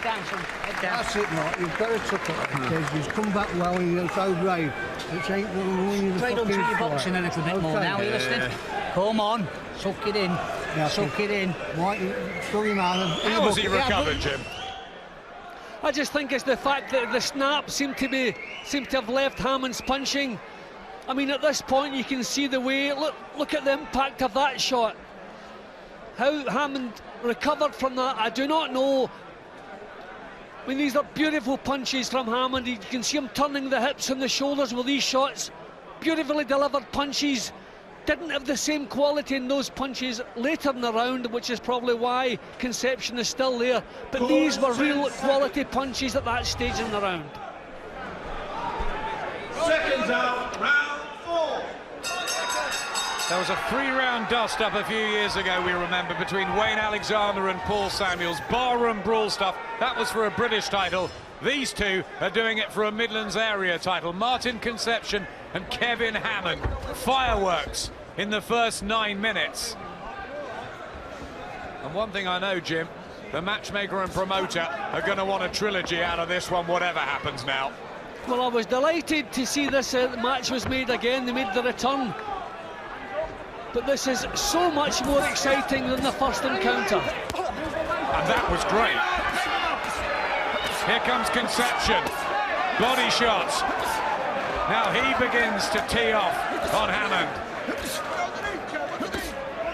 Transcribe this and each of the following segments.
down, son. Head down. That's it, Mark. You've got to tuck it. Because he's come back well and you're so brave. It ain't going to win you the Trade on fucking to your fight. boxing a little bit more now. Are you listening? Come on. Suck it in. Yeah, Suck it in. Right, throw him out. How has he recovered, Jim? I just think it's the fact that the snap seemed to have left Hammond's punching. I mean, at this point you can see the way. Look at the impact of that shot. How Hammond recovered from that, I do not know. I mean, these are beautiful punches from Hammond. You can see him turning the hips and the shoulders with these shots. Beautifully delivered punches. Didn't have the same quality in those punches later in the round, which is probably why Concepcion is still there. But these were real quality punches at that stage in the round. Seconds out, round 4. There was a 3-round dust-up a few years ago, we remember, between Wayne Alexander and Paul Samuels. Barroom brawl stuff. That was for a British title. These two are doing it for a Midlands area title. Martin Concepcion and Kevin Hammond. Fireworks in the first 9 minutes. And one thing I know, Jim, the matchmaker and promoter are going to want a trilogy out of this one, whatever happens now. Well, I was delighted to see this match was made again. They made the return. But this is so much more exciting than the first encounter. And that was great. Here comes Concepcion. Body shots. Now he begins to tee off on Hammond.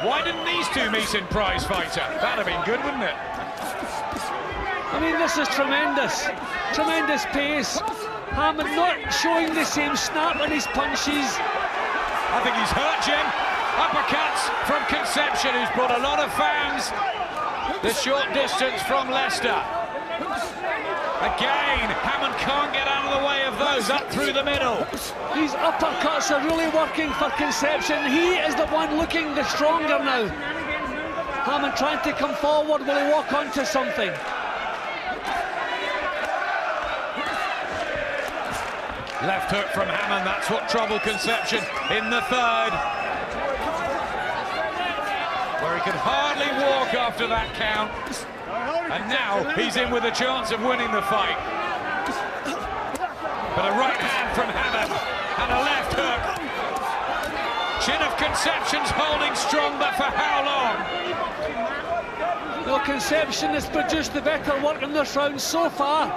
Why didn't these two meet in Prize Fighter? That'd have been good, wouldn't it? I mean, this is tremendous. Tremendous pace. Hammond not showing the same snap in his punches. I think he's hurt, Jim. Uppercuts from Concepcion, who's brought a lot of fans the short distance from Leicester. Again, Hammond can't get out of the way of those, up through the middle. These uppercuts are really working for Concepcion. He is the one looking the stronger now. Hammond trying to come forward. Will he walk onto something? Left hook from Hammond, that's what troubled Concepcion in the third. Where he could hardly walk after that count. And now he's in with a chance of winning the fight. But a right hand from Hammond and a left hook. Chin of Concepcion's holding strong, but for how long? Well, Concepcion has produced the better work in this round so far.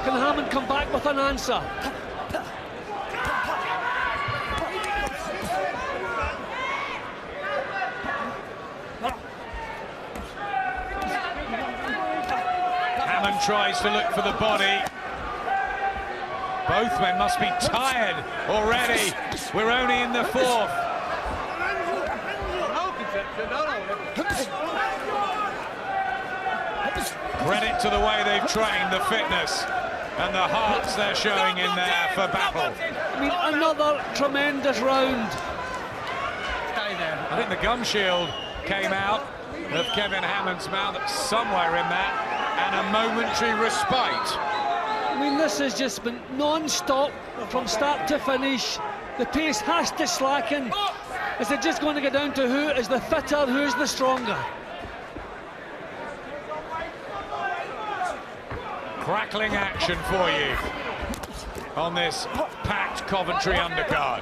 Can Hammond come back with an answer? Hammond tries to look for the body. Both men must be tired already. We're only in the fourth. Credit to the way they've trained, the fitness and the hearts they're showing in there for battle. I mean, another tremendous round. I think the gum shield came out of Kevin Hammond's mouth somewhere in that, and a momentary respite. I mean, this has just been non-stop from start to finish. The pace has to slacken. Is it just going to get down to who is the fitter, who is the stronger? Crackling action for you on this packed Coventry undercard.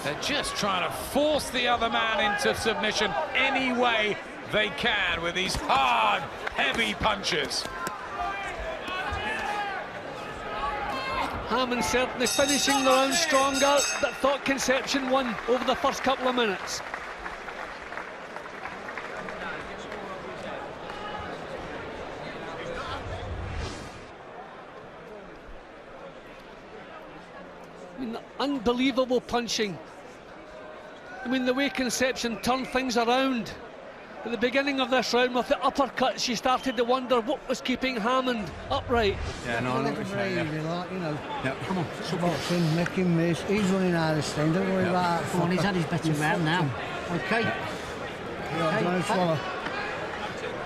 They're just trying to force the other man into submission any way they can with these hard, heavy punches. Hammond certainly finishing the round stronger, but thought Concepcion won over the first couple of minutes. I mean, unbelievable punching. I mean, the way Concepcion turned things around. At the beginning of this round with the uppercuts, you started to wonder what was keeping Hammond upright. Yeah, no, like, you know. Yep. Come on, box him, make him miss. He's running out of steam, don't worry about that. Come on, he's had his better round now. Okay. Yeah, don't swallow.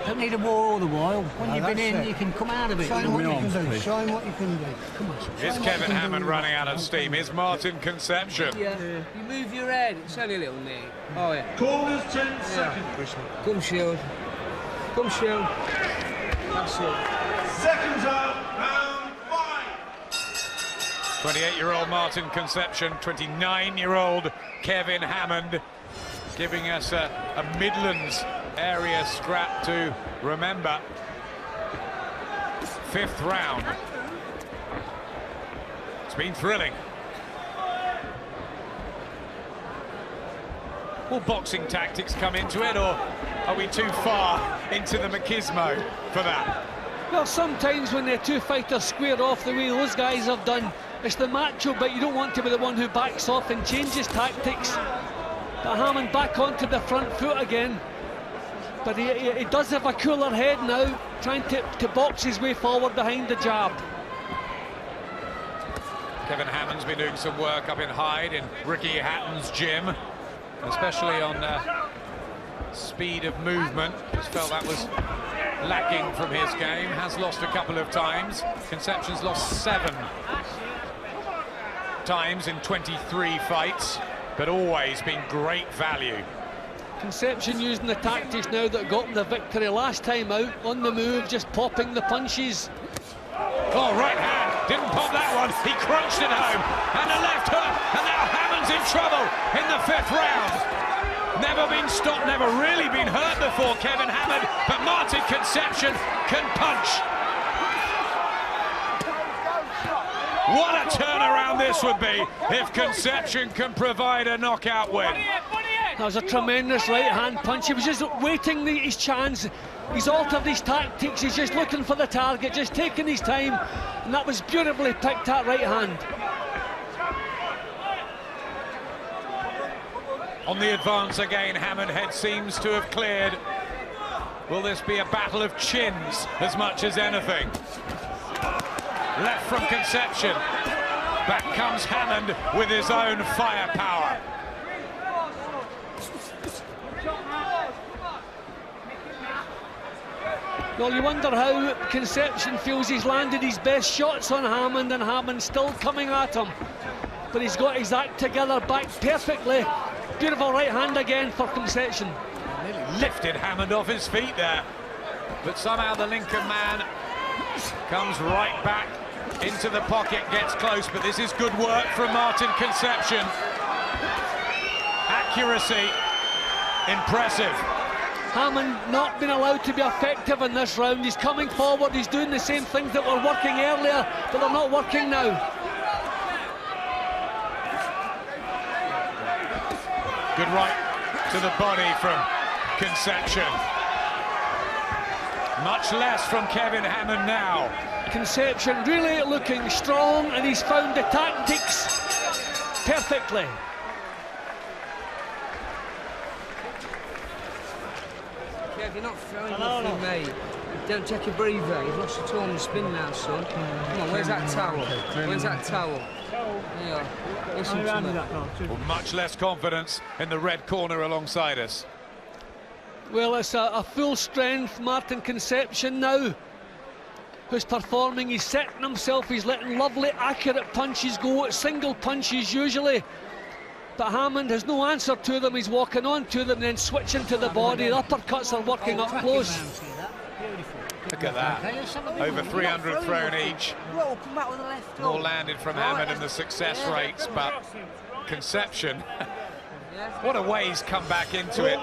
Don't need a war all the while. When you've been in, you can come out of it. Show him what you can do. Show him what you can do. Come on. Is Kevin Hammond running out of steam? Is Martin Concepcion? Yeah. You move your head. It's only a little knee. Oh, yeah. Corners 10 seconds. Come, Shield. Come, Shield. That's it. Seconds out, round 5. 28-year-old Martin Concepcion, 29-year-old Kevin Hammond, giving us a Midlands area scrap to remember. 5th round. It's been thrilling. Will boxing tactics come into it, or are we too far into the machismo for that? Well, sometimes when the two fighters square off the way those guys have done, it's the macho, but you don't want to be the one who backs off and changes tactics. But Hammond back onto the front foot again. But he does have a cooler head now, trying to box his way forward behind the jab. Kevin Hammond's been doing some work up in Hyde in Ricky Hatton's gym, especially on speed of movement. Just felt that was lacking from his game. Has lost a couple of times. Concepcion's lost 7 times in 23 fights, but always been great value. Concepcion using the tactics now that got him the victory last time out, on the move, just popping the punches. Oh, right hand, didn't pop that one, he crunched it home, and a left hook, and now Hammond's in trouble in the 5th round. Never been stopped, never really been hurt before, Kevin Hammond, but Martin Concepcion can punch. What a turnaround this would be if Concepcion can provide a knockout win. That was a tremendous right-hand punch. He was just waiting his chance. He's altered his tactics. He's just looking for the target, just taking his time. And that was beautifully picked, that right hand. On the advance again, Hammond head seems to have cleared. Will this be a battle of chins as much as anything? Left from Concepcion. Back comes Hammond with his own firepower. Well, you wonder how Concepcion feels he's landed his best shots on Hammond, and Hammond's still coming at him. But he's got his act together, back perfectly. Beautiful right hand again for Concepcion. Nearly lifted Hammond off his feet there. But somehow the Lincoln man comes right back into the pocket, gets close, but this is good work from Martin Concepcion. Accuracy, impressive. Hammond not been allowed to be effective in this round. He's coming forward, he's doing the same things that were working earlier, but they're not working now. Good right to the body from Concepcion. Much less from Kevin Hammond now. Concepcion really looking strong, and he's found the tactics perfectly. Kev, you're not throwing nothing, mate. Don't take a breather. You've lost your torn spin now, son. Come on, where's that towel? Where's that towel? Yeah. Listen to me. Well, much less confidence in the red corner alongside us. Well, it's a full-strength Martin Concepcion now who's performing. He's setting himself, he's letting lovely, accurate punches go, single punches usually. But Hammond has no answer to them. He's walking on to them, then switching to the body. The uppercuts are working up close. Look at that. Over 300 thrown each. All landed from Hammond in the success rates, but Concepcion, what a way he's come back into it.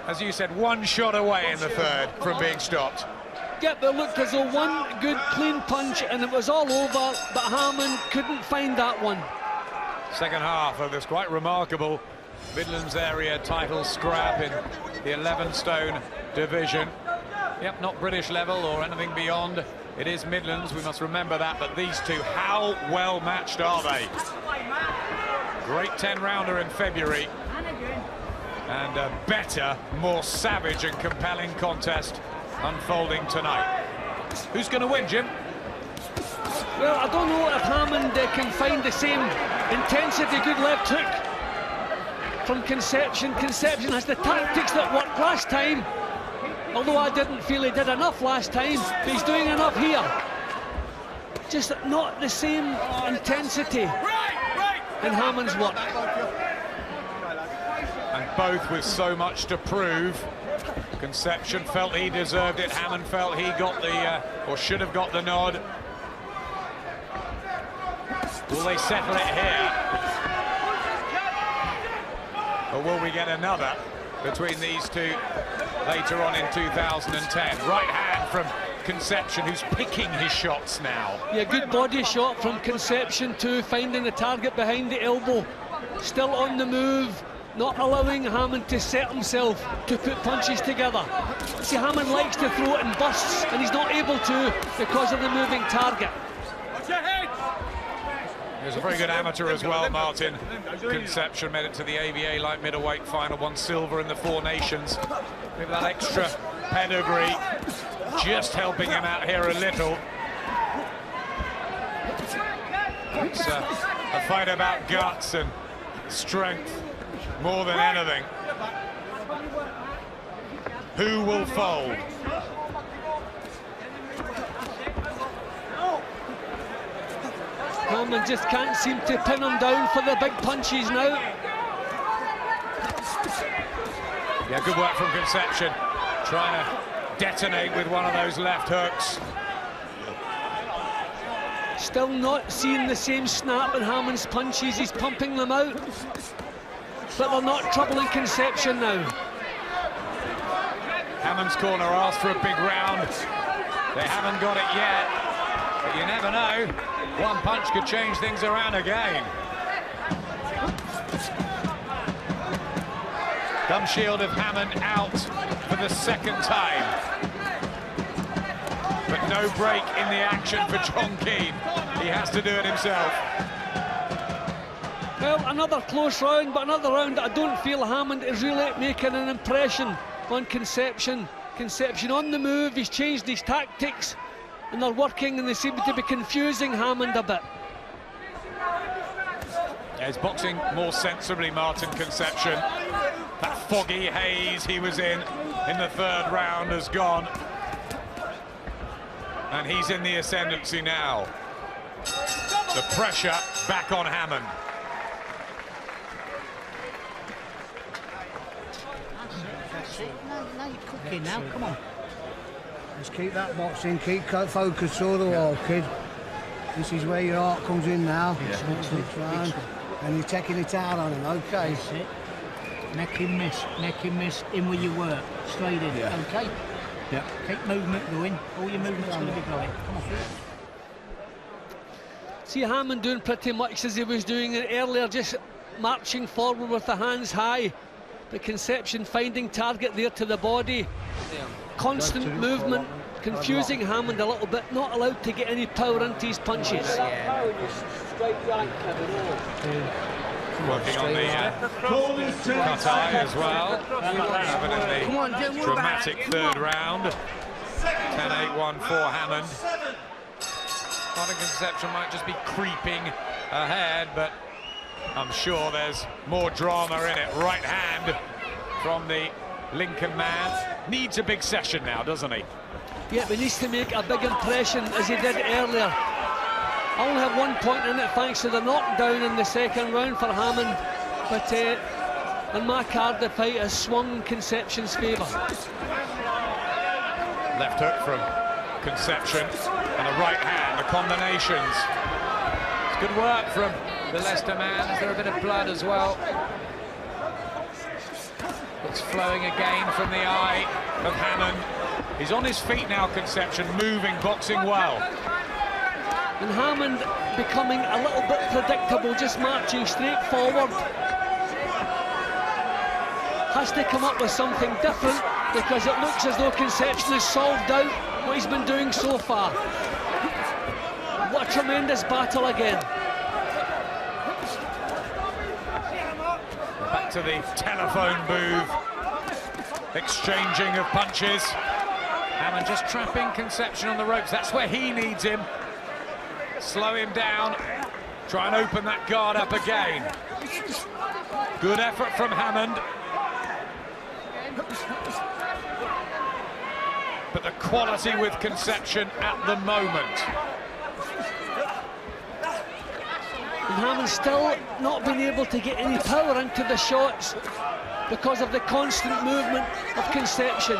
As you said, one shot away in the 3rd from being stopped. Yep, it looked as though one good clean punch and it was all over, but Hammond couldn't find that one. Second half of this quite remarkable Midlands area title scrap in the 11-stone division. Yep, not British level or anything beyond. It is Midlands, we must remember that, but these two, how well matched are they? Great 10-rounder in February, and a better, more savage and compelling contest unfolding tonight. Who's going to win, Jim? Well, I don't know if Hammond can find the same intensity, good left hook from Concepcion. Concepcion has the tactics that worked last time. Although I didn't feel he did enough last time, but he's doing enough here. Just not the same intensity in Hammond's work. And both with so much to prove. Concepcion felt he deserved it. Hammond felt he got the, or should have got the nod. Will they settle it here? Or will we get another between these two later on in 2010? Right hand from Concepcion, who's picking his shots now. Yeah, good body shot from Concepcion too, finding the target behind the elbow. Still on the move, not allowing Hammond to set himself to put punches together. See, Hammond likes to throw it in bursts, and he's not able to because of the moving target. He was a very good amateur as well, Martin. Concepcion made it to the AVA light middleweight final, won silver in the Four Nations. With that extra pedigree, just helping him out here a little. It's a fight about guts and strength more than anything. Who will fold? Hammond just can't seem to pin him down for the big punches now. Yeah, good work from Concepcion, trying to detonate with one of those left hooks. Still not seeing the same snap in Hammond's punches. He's pumping them out, but they're not troubling Concepcion now. Hammond's corner asked for a big round. They haven't got it yet, but you never know. One punch could change things around again. Gum shield of Hammond out for the second time. But no break in the action for John Keane. He has to do it himself. Well, another close round, but another round that I don't feel Hammond is really making an impression on Concepcion. Concepcion on the move, he's changed his tactics, and they're working, and they seem to be confusing Hammond a bit. Yeah, he's boxing more sensibly, Martin Concepcion. That foggy haze he was in the third round has gone. And he's in the ascendancy now. The pressure back on Hammond. Now you're cooking now, come on. Just keep that boxing, keep focused all the while, kid. This is where your heart comes in now. Next round. And you're taking it out on him, okay? That's it. Make him miss, in with your work, straight in, okay? Yeah. Keep movement going, all your movement's going to be going. Come on. See Hammond doing pretty much as he was doing it earlier, just marching forward with the hands high. But Concepcion finding target there to the body. Constant movement, confusing Hammond a little bit, not allowed to get any power into his punches. Working on the cut eye as well. Having in the dramatic third round. 10-8-1 for Hammond. Martin Concepcion might just be creeping ahead, but I'm sure there's more drama in it. Right hand from the Lincoln man. Needs a big session now, doesn't he? Yeah, but he needs to make a big impression as he did earlier. I only have 1 point in it thanks to the knockdown in the second round for Hammond, but on my card the fight has swung Concepcion's favour. Left hook from Concepcion and a right hand, the combinations. It's good work from the Leicester man. Is there a bit of blood as well? It's flowing again from the eye of Hammond. He's on his feet now, Concepcion, moving, boxing well. And Hammond becoming a little bit predictable, just marching straight forward. Has to come up with something different because it looks as though Concepcion has solved out what he's been doing so far. What a tremendous battle again. Back to the telephone booth, exchanging of punches. Hammond just trapping Concepcion on the ropes. That's where he needs him. Slow him down, try and open that guard up again. Good effort from Hammond. but the quality with Concepcion at the moment. And Hammond still not been able to get any power into the shots because of the constant movement of Concepcion.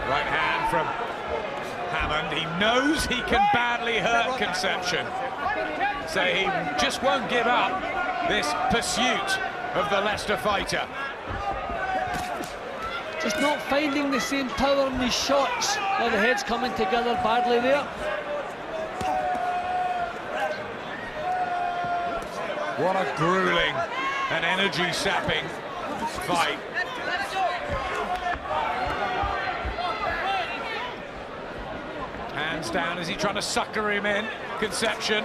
Right hand from Hammond. He knows he can badly hurt Concepcion, so he just won't give up this pursuit of the Leicester fighter. Just not finding the same power in these shots. Now the head's coming together badly there. What a grueling and energy-sapping fight. Hands down, is he trying to sucker him in? Concepcion.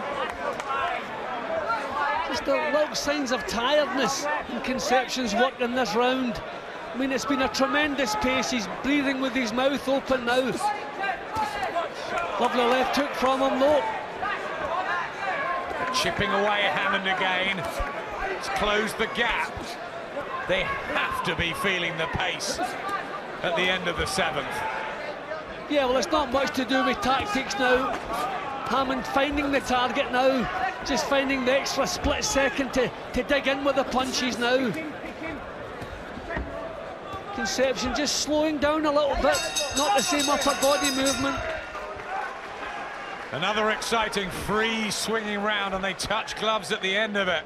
Just a little signs of tiredness in Concepcion's work in this round. I mean, it's been a tremendous pace. He's breathing with his mouth open now. Lovely left hook from him though. Chipping away Hammond again. It's closed the gap. They have to be feeling the pace at the end of the 7th. Yeah, well, it's not much to do with tactics now. Hammond finding the target now, just finding the extra split second to dig in with the punches now. Concepcion just slowing down a little bit, not the same upper body movement. Another exciting free swinging round, and they touch gloves at the end of it.